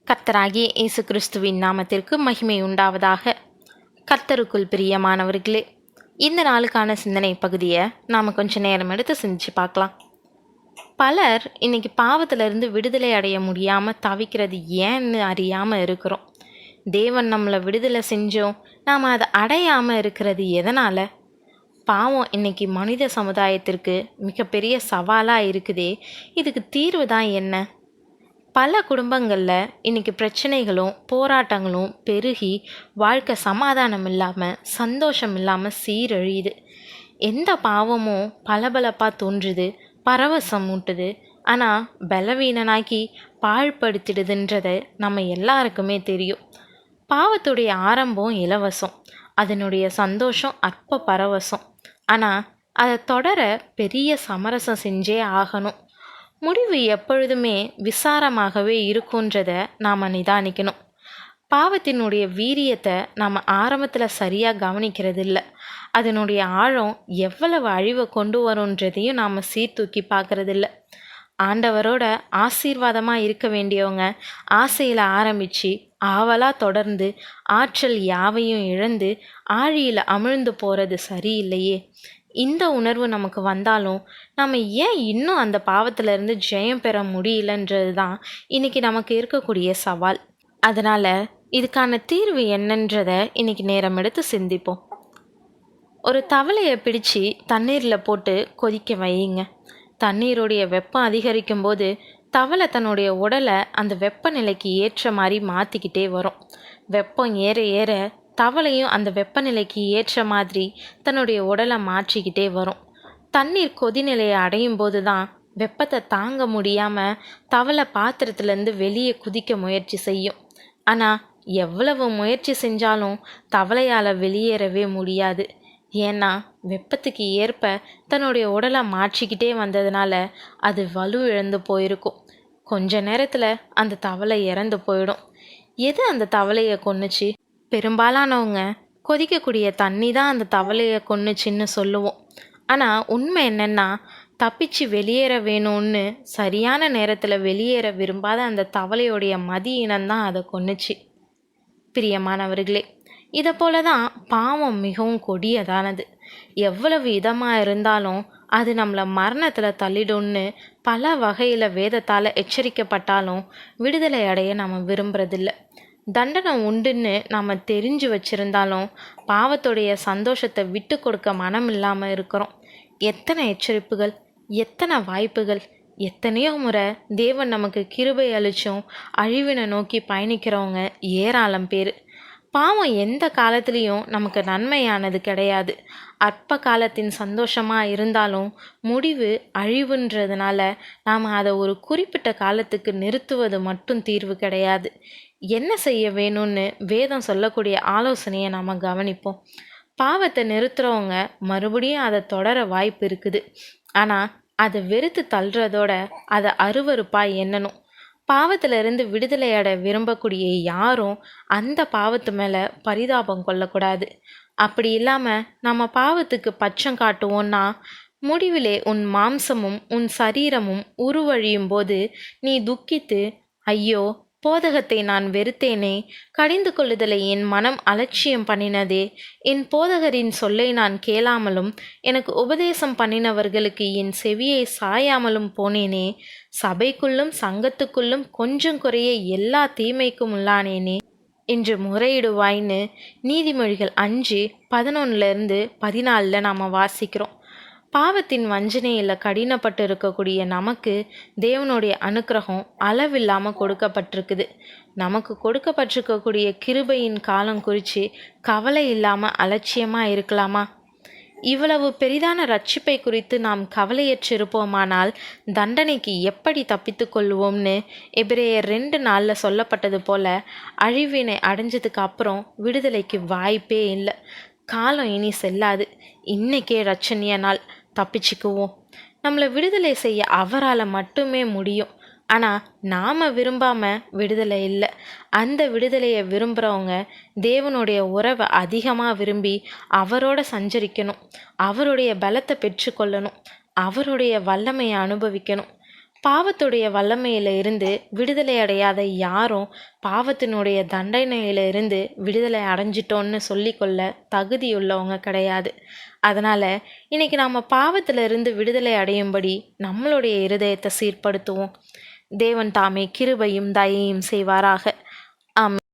கர்த்தராகிய இயேசு கிறிஸ்துவின் நாமத்திற்கு மகிமை உண்டாவதாக. கர்த்தருக்குள் பிரியமானவர்களே, இந்த நாளுக்கான சிந்தனை பகுதியை நாம் கொஞ்சம் நேரம் எடுத்து சிந்திச்சு பார்க்கலாம். பலர் இன்னைக்கு பாவத்திலிருந்து விடுதலை அடைய முடியாமல் தவிக்கிறது ஏன்னு அறியாமல் இருக்கிறோம். தேவன் நம்மளை விடுதலை செஞ்சோம், நாம் அதை அடையாமல் இருக்கிறது எதனால்? பாவம் இன்னைக்கு மனித சமுதாயத்திற்கு மிகப்பெரிய சவாலாக இருக்குதே. இதுக்கு தீர்வு தான் என்ன? பல குடும்பங்களில் இன்றைக்கி பிரச்சனைகளும் போராட்டங்களும் பெருகி வாழ்க்கை சமாதானம் இல்லாமல் சந்தோஷம் இல்லாமல் சீரழியுது. எந்த பாவமும் பளபளப்பாக தோன்றுது, பரவசம் ஊட்டுது, ஆனால் பலவீனனாக்கி பாழ்படுத்திடுதுன்றதை நம்ம எல்லாருக்குமே தெரியும். பாவத்துடைய ஆரம்பம் இலவசம், அதனுடைய சந்தோஷம் அற்ப பரவசம். ஆனால் அதை தொடர பெரிய சமரசம் செஞ்சே ஆகணும். முடிவு எப்பொழுதுமே விசாரமாகவே இருக்குன்றதை நாம் நிதானிக்கணும். பாவத்தினுடைய வீரியத்தை நாம் ஆரம்பத்தில் சரியாக கவனிக்கிறது இல்லை. அதனுடைய ஆழம் எவ்வளவு அழிவை கொண்டு வரும்ன்றதையும் நாம் சீர்தூக்கி பார்க்கறதில்ல. ஆண்டவரோட ஆசீர்வாதமாக இருக்க வேண்டியவங்க ஆசையில் ஆரம்பித்து ஆவலாக தொடர்ந்து ஆற்றல் யாவையும் இழந்து ஆழியில் அமிழ்ந்து போகிறது சரியில்லையே. இந்த உணர்வு நமக்கு வந்தாலும் நம்ம ஏன் இன்னும் அந்த பாவத்திலேருந்து ஜெயம் பெற முடியலன்றது தான் இன்றைக்கி நமக்கு இருக்கக்கூடிய சவால். அதனால் இதுக்கான தீர்வு என்னன்றதை இன்றைக்கி நேரம் எடுத்து சிந்திப்போம். ஒரு தவளையை பிடிச்சி தண்ணீரில் போட்டு கொதிக்க வையுங்க. தண்ணீருடைய வெப்பம் அதிகரிக்கும் போது தவளை தன்னுடைய உடலை அந்த வெப்பநிலைக்கு ஏற்ற மாதிரி மாற்றிக்கிட்டே வரும். வெப்பம் ஏற ஏற தவளையும் அந்த வெப்பநிலைக்கு ஏற்ற மாதிரி தன்னுடைய உடலை மாற்றிக்கிட்டே வரும். தண்ணீர் கொதிநிலையை அடையும் போது தான் வெப்பத்தை தாங்க முடியாமல் தவளை பாத்திரத்துலேருந்து வெளியே குதிக்க முயற்சி செய்யும். ஆனால் எவ்வளவு முயற்சி செஞ்சாலும் தவளையால் வெளியேறவே முடியாது. ஏன்னா வெப்பத்துக்கு ஏற்ப தன்னுடைய உடலை மாற்றிக்கிட்டே வந்ததுனால அது வலு இழந்து போயிருக்கும். கொஞ்ச நேரத்தில் அந்த தவளை இறந்து போயிடும். எது அந்த தவளையை கொன்னுச்சு? பெரும்பாலானவங்க கொதிக்கக்கூடிய தண்ணி தான் அந்த தவளையை கொன்னுச்சின்னு சொல்லுவோம். ஆனால் உண்மை என்னென்னா, தப்பிச்சு வெளியேற வேணும்னு சரியான நேரத்தில் வெளியேற விரும்பாத அந்த தவளையோடைய மதி இனம்தான் அதை கொன்னுச்சு. பிரியமானவர்களே, இதை போல தான் பாவம் மிகவும் கொடியதானது. எவ்வளவு இதமாக இருந்தாலும் அது நம்மளை மரணத்தில் தள்ளிடும்னு பல வகையில் வேதத்தால் எச்சரிக்கப்பட்டாலும் விடுதலை அடைய நம்ம விரும்புறதில்லை. தண்டனை உண்டுன்னு நாம் தெரிஞ்சு வச்சுருந்தாலும் பாவத்துடைய சந்தோஷத்தை விட்டு கொடுக்க மனம் இல்லாமல் இருக்கிறோம். எத்தனை எச்சரிப்புகள், எத்தனை வாய்ப்புகள், எத்தனையோ முறை தேவன் நமக்கு கிருபை அளிச்சும் அழிவினை நோக்கி பயணிக்கிறவங்க ஏராளம் பேர். பாவம் எந்த காலத்துலேயும் நமக்கு நன்மையானது கிடையாது. அற்ப காலத்தின் சந்தோஷமாக இருந்தாலும் முடிவு அழிவுன்றதுனால நாம் அதை ஒரு குறிப்பிட்ட காலத்துக்கு நிறுத்துவது மட்டும் தீர்வு கிடையாது. என்ன செய்ய வேணும்னு வேதம் சொல்லக்கூடிய ஆலோசனையை நாம் கவனிப்போம். பாவத்தை நிறுத்துகிறவங்க மறுபடியும் அதை தொடர வாய்ப்பு இருக்குது. ஆனால் அதை வெறுத்து தள்ளுறதோட அதை அருவருப்பாக எண்ணணும். பாவத்திலிருந்து விடுதலை அடைய விரும்பக்கூடிய யாரும் அந்த பாவத்து மேலே பரிதாபம் கொள்ளக்கூடாது. அப்படி இல்லாமல் நம்ம பாவத்துக்கு பச்சம் காட்டுவோன்னா முடிவிலே உன் மாம்சமும் உன் சரீரமும் உருவழியும் போது நீ துக்கித்து, ஐயோ போதகத்தை நான் வெறுத்தேனே, கடிந்து கொள்ளுதலை என் மனம் அலட்சியம் பண்ணினதே, என் போதகரின் சொல்லை நான் கேளாமலும் எனக்கு உபதேசம் பண்ணினவர்களுக்கு என் செவியை சாயாமலும் போனேனே, சபைக்குள்ளும் சங்கத்துக்குள்ளும் கொஞ்சம் குறைய எல்லா தீமைக்கும் உள்ளானேனே என்று முறையிடுவாய்ன்னு நீதிமொழிகள் 5:11-14 நாம் வாசிக்கிறோம். பாவத்தின் வஞ்சனையில் கடினப்பட்டு இருக்கக்கூடிய நமக்கு தேவனுடைய அனுக்கிரகம் அளவில்லாமல் கொடுக்கப்பட்டிருக்குது. நமக்கு கொடுக்கப்பட்டிருக்கக்கூடிய கிருபையின் காலம் குறித்து கவலை இல்லாமல் அலட்சியமாக இருக்கலாமா? இவ்வளவு பெரிதான ரட்சிப்பை குறித்து நாம் கவலையற்றிருப்போமானால் தண்டனைக்கு எப்படி தப்பித்து கொள்வோம்னு எபிரேயர் 2:4 சொல்லப்பட்டது போல அழிவினை அடைஞ்சதுக்கு அப்புறம் விடுதலைக்கு வாய்ப்பே இல்லை. காலம் இனி செல்லாது. இன்னைக்கே ரட்சணிய நாள், தப்பிச்சுக்குவோம். நம்மளை விடுதலை செய்ய அவரால் மட்டுமே முடியும். ஆனால் நாம் விரும்பாமல் விடுதலை இல்லை. அந்த விடுதலையை விரும்புகிறவங்க தேவனுடைய உறவை அதிகமாக விரும்பி அவரோட சஞ்சரிக்கணும், அவருடைய பலத்தை பெற்றுக்கொள்ளணும், அவருடைய வல்லமையை அனுபவிக்கணும். பாவத்துடைய வல்லமையில இருந்து விடுதலை அடையாத யாரும் பாவத்தினுடைய தண்டனையில இருந்து விடுதலை அடைஞ்சிட்டோன்னு சொல்லிக்கொள்ள தகுதியுள்ளவங்க கிடையாது. அதனால இன்னைக்கு நாம பாவத்துல இருந்து விடுதலை அடையும்படி நம்மளுடைய இருதயத்தை சீர்படுத்துவோம். தேவன் தாமே கிருபையும் தயையும் செய்வாராக. ஆமென்.